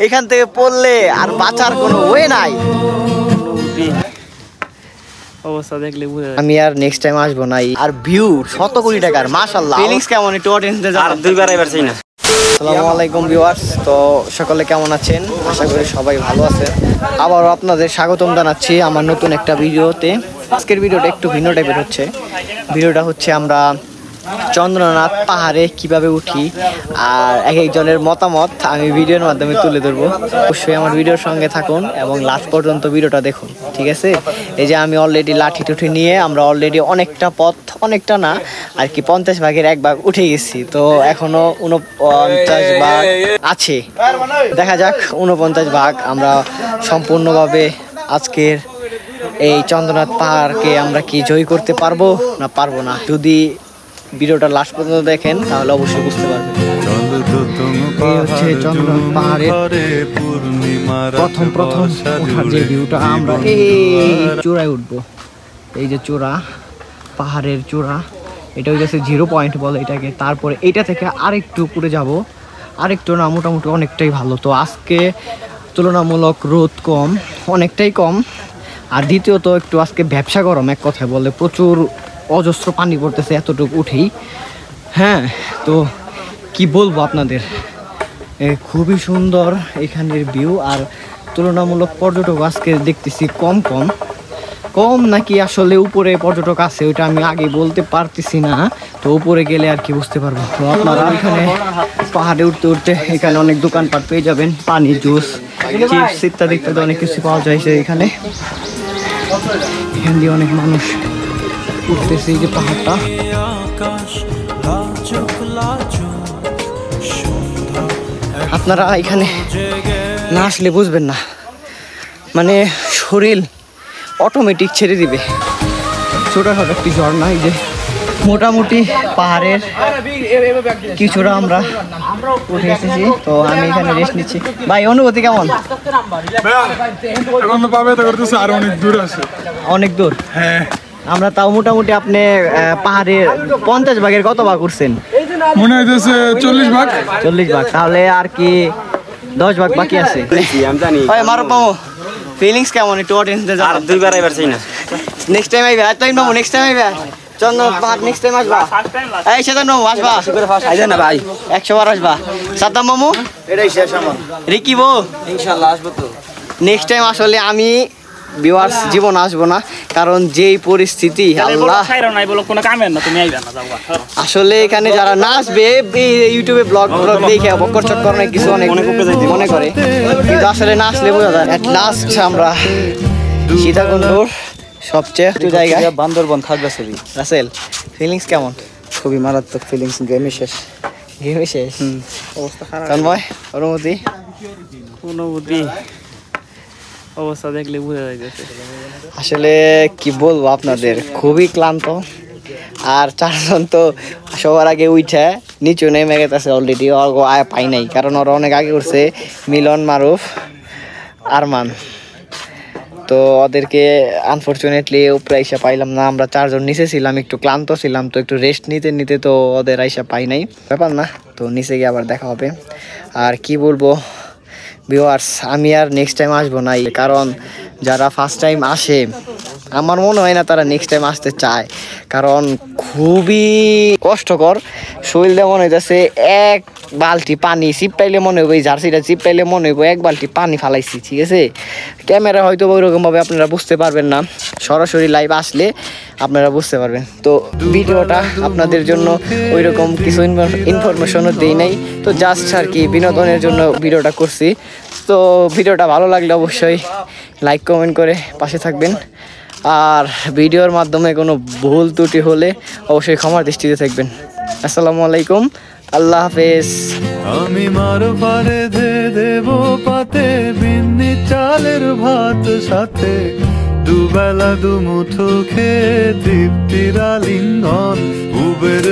এখান থেকে পড়লে আর বাঁচার কোনো ওয়ে নাই। অবস্থা দেখলে বুঝা যায়। আমি আর নেক্সট টাইম আসবো না। আর ভিউ 100 কোটি টাকার, মাশাআল্লাহ। ফিলিংস কেমন একটু অডিয়েন্সদের জানান। আর দুইবার এবার চাই না। আসসালামু আলাইকুম ভিউয়ার্স, তো সকলে কেমন আছেন? আশা করি সবাই ভালো আছেন। আবারও আপনাদের স্বাগতম জানাচ্ছি আমার নতুন একটা ভিডিওতে। আজকের ভিডিওটা একটু ভিন্ন টাইপের হচ্ছে। ভিডিওটা হচ্ছে আমরা চন্দ্রনাথ পাহাড়ে কিভাবে উঠি আর এক একজনের মতামত আমি ভিডিওর মাধ্যমে তুলে ধরবো। অবশ্যই আমার ভিডিওর সঙ্গে থাকুন এবং লাস্ট পর্যন্ত ভিডিওটা দেখুন, ঠিক আছে? এই যে আমি অলরেডি লাঠি টুঠি নিয়ে আমরা অলরেডি অনেকটা পথ, অনেকটা না আর কি 50 ভাগের 1 ভাগ উঠে গেছি। তো এখনো 49 ভাগ আছে, দেখা যাক 49 ভাগ আমরা সম্পূর্ণভাবে আজকের এই চন্দ্রনাথ পাহাড়কে আমরা কি জয় করতে পারবো না পারবো না। যদি ভিডিওটা লাস্ট পর্যন্ত দেখেন তাহলে অবশ্যই বুঝতে পারবেন। এই হচ্ছে চন্দ্রনাথ পাহাড়ের প্রথম ওঠার যে ভিউটা, আমরা এই চূড়ায় উঠবো। এই যে চূড়া, পাহাড়ের চূড়া, এটা হচ্ছে 0 পয়েন্ট বলে এটাকে। তারপরে এইটা থেকে আরেকটু উপরে যাব, আরেকটু না মোটামুটি অনেকটাই ভালো। তো আজকে তুলনামূলক রোদ কম, অনেকটাই কম। আর দ্বিতীয়ত একটু আজকে ব্যবসা গরম, এক কথায় বলে প্রচুর অজস্র পানি পড়তেছে এতটুকু উঠেই। হ্যাঁ, তো কি বলবো আপনাদের, খুবই সুন্দর এখানের ভিউ। আর তুলনামূলক পর্যটক আজকে দেখতেছি কম নাকি আসলে উপরে পর্যটক আছে ওইটা আমি আগে বলতে পারতেছি না। তো উপরে গেলে আর কি বুঝতে পারবো। তো আপনারা এখানে পাহাড়ে উঠতে উঠতে এখানে অনেক দোকানপাট পেয়ে যাবেন, পানি, জুস, চিপস ইত্যাদি ইত্যাদি অনেক কিছু পাওয়া যায় এখানে। এখান দিয়ে অনেক মানুষ উঠতেছে এই যে পাহাড়টা। আপনারা এখানে না আসলে বুঝবেন না, মানে শরীর অটোমেটিক ছেড়ে দিবে। ছোটখাটো একটি ঝর্ণা, এই যে মোটামুটি পাহাড়ের কিছুটা আমরা উঠে এসেছি। তো আমি এখানে রেস্ট নিচ্ছি। ভাই, অনুভূতি কেমন? অনেক দূর। হ্যাঁ, আমরা তাও মোটামুটি আপনি পাহাড়ের 50 ভাগের কত ভাগ উঠছেন? মনে হইতেছে 40 ভাগ। 40 ভাগ, তাহলে আর কি 10 ভাগ বাকি আছে। আমি জানি। মারো পাবো। ফিলিংস কেমন একটু অডিয়েন্সদের আর জানান। দুইবার এবার চাই না। নেক্সট টাইম আইবে, আর টাইম পাবো নেক্সট টাইম আইবে। চন্দ্রনাথ পাহাড় নেক্সট টাইম আসবা। এই সেদিন মামু আসবা, আইজা না ভাই। 100 বার আসবা। সাদ্দাম মামু, এটাই শেষ আমার। রিকি বো, ইনশাআল্লাহ আসবো তো। নেক্সট টাইম আসলে আমি ভিউয়ার্স জীবন আসবো না, কারণ যেই পরিস্থিতি আল্লাহ, আসলে এখানে যারা না আসবে ইউটিউবে ব্লগ দেখে বকর চক্কর অনেক কিছু অনেক মনে করে, কিন্তু আসলে না আসলে বোঝা যায়। এট লাস্ট আমরা সীতাকুণ্ডুর সবচেয়ে একটু জায়গা বান্দরবন খাগড়াছড়ি। রাসেল, ফিলিংস কেমন? খুবই মারাত্মক ফিলিংস। গেমে শেষ। অবস্থা খারাপ। তন্ময়, অনুমতি? অবস্থা দেখলে বুঝা যাইতেছে। আসলে কি বলবো আপনাদের, খুবই ক্লান্ত। আর 4 জন তো সবার আগে উঠে নিচু নেমে গেছে অলরেডি, আয় পাই নাই, কারণ ওরা অনেক আগে উঠছে। মিলন, মারুফ, আরমান। তো ওদেরকে আনফরচুনেটলি উপরে আইসা পাইলাম না। আমরা 4 জন নিচে ছিলাম, একটু ক্লান্ত ছিলাম, তো একটু রেস্ট নিতে তো ওদের আইসা পাই নাই, ব্যাপার না। তো নিচে গিয়ে আবার দেখা হবে। আর কি বলবো ভিউয়ার্স, আমি আর নেক্সট টাইম আসবো না, কারণ যারা ফার্স্ট টাইম আসে আমার মনে হয় না তারা নেক্সট টাইম আসতে চায়, কারণ খুবই কষ্টকর। শরীরে মনে হইতেছে 1 বালতি পানি চিপটাইলে মনে হইব, এই জার্সিটা চিপটাইলে মনে হইব 1 বালতি পানি ফালাইছি, ঠিক আছে? ক্যামেরা হয়তো ওইরকমভাবে আপনারা বুঝতে পারবেন না, সরাসরি লাইভ আসলে আপনারা বুঝতে পারবেন। তো ভিডিওটা আপনাদের জন্য ওইরকম কিছু ইনফরমেশনও দেই নাই, তো জাস্ট আর কি বিনোদনের জন্য ভিডিওটা করছি। তো ভিডিওটা ভালো লাগলে অবশ্যই লাইক কমেন্ট করে পাশে থাকবেন। আর ভিডিওর মাধ্যমে কোনো ভুল ত্রুটি হলে অবশ্যই ক্ষমার দৃষ্টিতে থাকবেন। আসসালামু আলাইকুম, আল্লাহ হাফেজ। আমি মারো পারে দেব পাতে বিন্নি চালের ভাত সাথে, দুবেলা দুমুঠো খেয়ে তৃপ্তির আলিঙ্গন, উবের